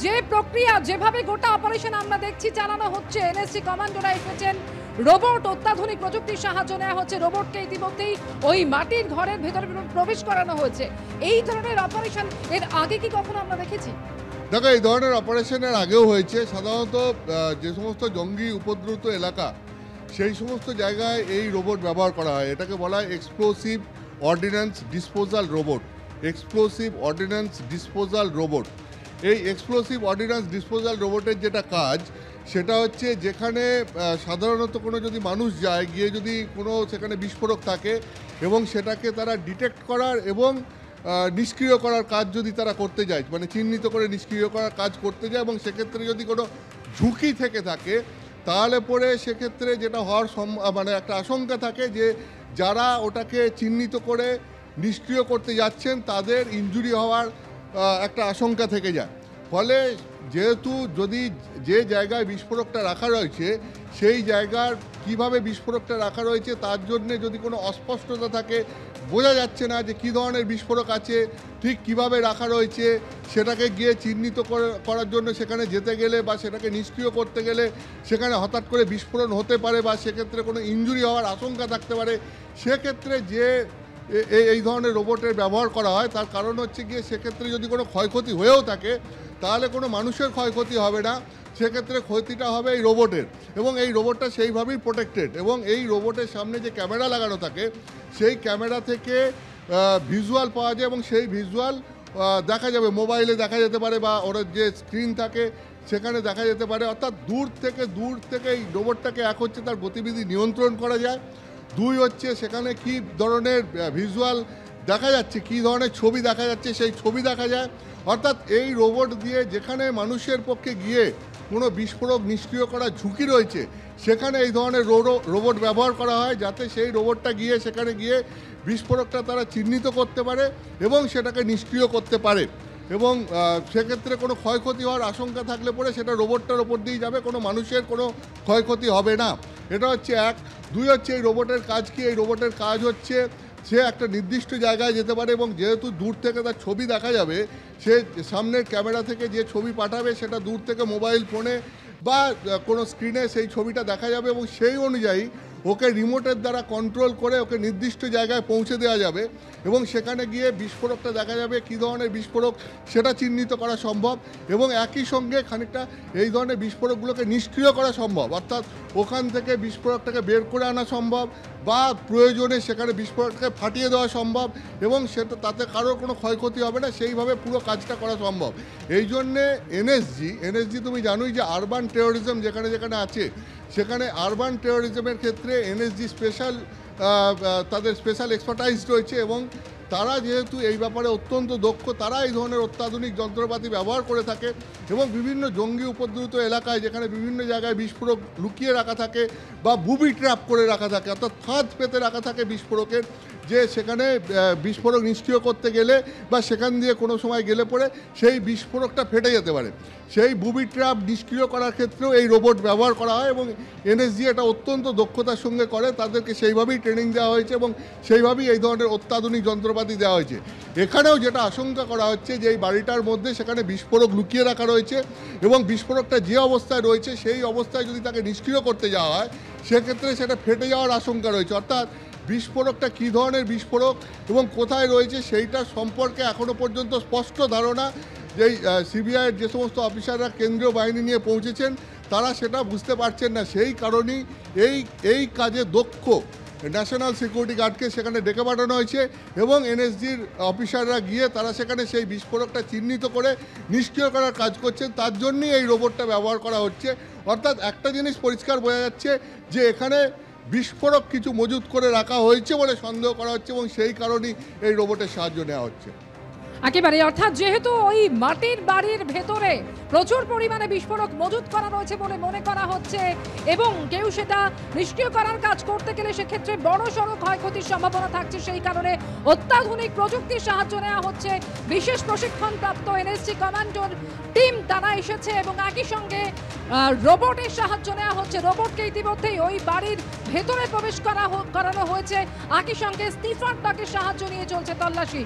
যে প্রক্রিয়া যেভাবে গোটা অপারেশন আমরা দেখছি চালানো হচ্ছে, এনএসজি কমান্ডোরা এসেছেন, রোবট অত্যাধুনিক প্রযুক্তির সাহায্য নেওয়া হচ্ছে, রোবটকে ইতিমধ্যেই ওই মাটির ঘরের ভেতরে প্রবেশ করানো হয়েছে। এই ধরনের অপারেশন এর আগে কি কখনো আমরা দেখেছি? দেখো, এই ধরনের অপারেশনের আগেও হয়েছে। সাধারণত যে সমস্ত জঙ্গি উপদ্রুত এলাকা সেই সমস্ত জায়গায় এই রোবট ব্যবহার করা হয়। এটাকে বলা হয় explosive ordinance disposal robot. Explosive ordinance disposal robot, এই এক্সপ্লোসিভ অর্ডিন্যান্স ডিসপোজাল রোবটের যেটা কাজ সেটা হচ্ছে, যেখানে সাধারণত কোনো যদি মানুষ যায়, গিয়ে যদি কোনো সেখানে বিস্ফোরক থাকে এবং সেটাকে তারা ডিটেক্ট করার এবং নিষ্ক্রিয় করার কাজ যদি তারা করতে যায়, মানে চিহ্নিত করে নিষ্ক্রিয় করার কাজ করতে যায়, এবং সেক্ষেত্রে যদি কোনো ঝুঁকি থেকে থাকে তাহলে পরে সেক্ষেত্রে যেটা হওয়ার মানে একটা আশঙ্কা থাকে যে যারা ওটাকে চিহ্নিত করে নিষ্ক্রিয় করতে যাচ্ছেন তাদের ইনজুরি হওয়ার একটা আশঙ্কা থেকে যায়। ফলে যেহেতু যদি যে জায়গায় বিস্ফোরকটা রাখা রয়েছে সেই জায়গার কিভাবে বিস্ফোরকটা রাখা রয়েছে তার জন্যে যদি কোনো অস্পষ্টতা থাকে, বোঝা যাচ্ছে না যে কী ধরনের বিস্ফোরক আছে, ঠিক কিভাবে রাখা রয়েছে, সেটাকে গিয়ে চিহ্নিত করার জন্য সেখানে যেতে গেলে বা সেটাকে নিষ্ক্রিয় করতে গেলে সেখানে হঠাৎ করে বিস্ফোরণ হতে পারে বা সেক্ষেত্রে কোনো ইনজুরি হওয়ার আশঙ্কা থাকতে পারে। সেক্ষেত্রে যে এই ধরনের রোবটের ব্যবহার করা হয় তার কারণ হচ্ছে গিয়ে সেক্ষেত্রে যদি কোনো ক্ষয়ক্ষতি হয়েও থাকে তাহলে কোনো মানুষের ক্ষয়ক্ষতি হবে না, সেক্ষেত্রে ক্ষতিটা হবে এই রোবটের। এবং এই রোবটটা সেইভাবেই প্রোটেক্টেড, এবং এই রোবটের সামনে যে ক্যামেরা লাগানো থাকে সেই ক্যামেরা থেকে ভিজুয়াল পাওয়া যায় এবং সেই ভিজুয়াল দেখা যাবে, মোবাইলে দেখা যেতে পারে বা ওর যে স্ক্রিন থাকে সেখানে দেখা যেতে পারে। অর্থাৎ দূর থেকে এই রোবটটাকে এক হচ্ছে তার গতিবিধি নিয়ন্ত্রণ করা যায়, দুই হচ্ছে সেখানে কী ধরনের ভিজুয়াল দেখা যাচ্ছে, কী ধরনের ছবি দেখা যাচ্ছে সেই ছবি দেখা যায়। অর্থাৎ এই রোবট দিয়ে যেখানে মানুষের পক্ষে গিয়ে কোনো বিস্ফোরক নিষ্ক্রিয় করার ঝুঁকি রয়েছে সেখানে এই ধরনের রোবট ব্যবহার করা হয়, যাতে সেই রোবটটা গিয়ে সেখানে গিয়ে বিস্ফোরকটা তারা চিহ্নিত করতে পারে এবং সেটাকে নিষ্ক্রিয় করতে পারে। এবং সেক্ষেত্রে কোনো ক্ষয়ক্ষতি হওয়ার আশঙ্কা থাকলে পরে সেটা রোবটটার ওপর দিয়ে যাবে, কোনো মানুষের কোনো ক্ষয়ক্ষতি হবে না। এটা হচ্ছে এক। দুই হচ্ছে এই রোবটের কাজ কি, এই রোবটের কাজ হচ্ছে সে একটা নির্দিষ্ট জায়গায় যেতে পারে এবং যেহেতু দূর থেকে তার ছবি দেখা যাবে, সে সামনের ক্যামেরা থেকে যে ছবি পাঠাবে সেটা দূর থেকে মোবাইল ফোনে বা কোনো স্ক্রিনে সেই ছবিটা দেখা যাবে এবং সেই অনুযায়ী ওকে রিমোটের দ্বারা কন্ট্রোল করে ওকে নির্দিষ্ট জায়গায় পৌঁছে দেওয়া যাবে এবং সেখানে গিয়ে বিস্ফোরকটা দেখা যাবে, কী ধরনের বিস্ফোরক সেটা চিহ্নিত করা সম্ভব এবং একই সঙ্গে খানিকটা এই ধরনের বিস্ফোরকগুলোকে নিষ্ক্রিয় করা সম্ভব। অর্থাৎ ওখান থেকে বিস্ফোরকটাকে বের করে আনা সম্ভব বা প্রয়োজনে সেখানে বিস্ফোরকটাকে ফাটিয়ে দেওয়া সম্ভব এবং সেটা তাতে কারোর কোনো ক্ষয়ক্ষতি হবে না, সেইভাবে পুরো কাজটা করা সম্ভব। এই জন্যে এনএসজি তুমি জানোই যে আরবান টেরোরিজম যেখানে যেখানে আছে সেখানে আরবান টেরোরিজমের ক্ষেত্রে এনএসজি তাদের স্পেশাল এক্সপার্টাইজ রয়েছে এবং তারা যেহেতু এই ব্যাপারে অত্যন্ত দক্ষ, তারা এই ধরনের অত্যাধুনিক যন্ত্রপাতি ব্যবহার করে থাকে এবং বিভিন্ন জঙ্গি উপদ্রুত এলাকায় যেখানে বিভিন্ন জায়গায় বিস্ফোরক লুকিয়ে রাখা থাকে বা বুবি ট্র্যাপ করে রাখা থাকে, অর্থাৎ ফাঁদ পেতে রাখা থাকে বিস্ফোরকের, যে সেখানে বিস্ফোরক নিষ্ক্রিয় করতে গেলে বা সেখান দিয়ে কোনো সময় গেলে পরে সেই বিস্ফোরকটা ফেটে যেতে পারে, সেই বুবি ট্র্যাপ নিষ্ক্রিয় করার ক্ষেত্রেও এই রোবট ব্যবহার করা হয় এবং এনএসজি এটা অত্যন্ত দক্ষতার সঙ্গে করে। তাদেরকে সেইভাবেই ট্রেনিং দেওয়া হয়েছে এবং সেইভাবেই এই ধরনের অত্যাধুনিক যন্ত্রপাতি দেওয়া হয়েছে। এখানেও যেটা আশঙ্কা করা হচ্ছে যে এই বাড়িটার মধ্যে সেখানে বিস্ফোরক লুকিয়ে রাখা রয়েছে এবং বিস্ফোরকটা যে অবস্থায় রয়েছে সেই অবস্থায় যদি তাকে নিষ্ক্রিয় করতে যাওয়া হয় সেক্ষেত্রে সেটা ফেটে যাওয়ার আশঙ্কা রয়েছে। অর্থাৎ বিস্ফোরকটা কী ধরনের বিস্ফোরক এবং কোথায় রয়েছে সেইটা সম্পর্কে এখনও পর্যন্ত স্পষ্ট ধারণা যেই সিবিআইয়ের যে সমস্ত অফিসাররা কেন্দ্রীয় বাহিনী নিয়ে পৌঁছেছেন তারা সেটা বুঝতে পারছেন না। সেই কারণেই এই কাজে দক্ষ ন্যাশনাল সিকিউরিটি গার্ডকে সেখানে ডেকে পাঠানো হয়েছে এবং এনএসজির অফিসাররা গিয়ে তারা সেখানে সেই বিস্ফোরকটা চিহ্নিত করে নিষ্ক্রিয় করার কাজ করছেন, তার জন্যই এই রোবটটা ব্যবহার করা হচ্ছে। অর্থাৎ একটা জিনিস পরিষ্কার বোঝা যাচ্ছে যে এখানে বিস্ফোরক কিছু মজুত করে রাখা হয়েছে বলে সন্দেহ করা হচ্ছে এবং সেই কারণেই এই রোবটের সাহায্য নেওয়া হচ্ছে। একেবারে, অর্থাৎ যেহেতু ওই মাটির বাড়ির ভেতরে প্রচুর পরিমাণে বিস্ফোরক মজুত করা রয়েছে বলে মনে করা হচ্ছে এবং কেউ সেটা নিষ্ক্রিয় করার কাজ করতে গেলে সেক্ষেত্রে বড় সড়ো ক্ষয়ক্ষতির সম্ভাবনা থাকছে, সেই কারণে অত্যাধুনিক প্রযুক্তির সাহায্য নেওয়া হচ্ছে। বিশেষ প্রশিক্ষণপ্রাপ্ত এনএসজি কমান্ডোর টিম তারা এসেছে এবং একই সঙ্গে রোবটের সাহায্য নেওয়া হচ্ছে। রোবটকে ইতিমধ্যেই ওই বাড়ির ভেতরে প্রবেশ করানো হয়েছে, একই সঙ্গে স্নিফার ডগের সাহায্য নিয়ে চলছে তল্লাশি।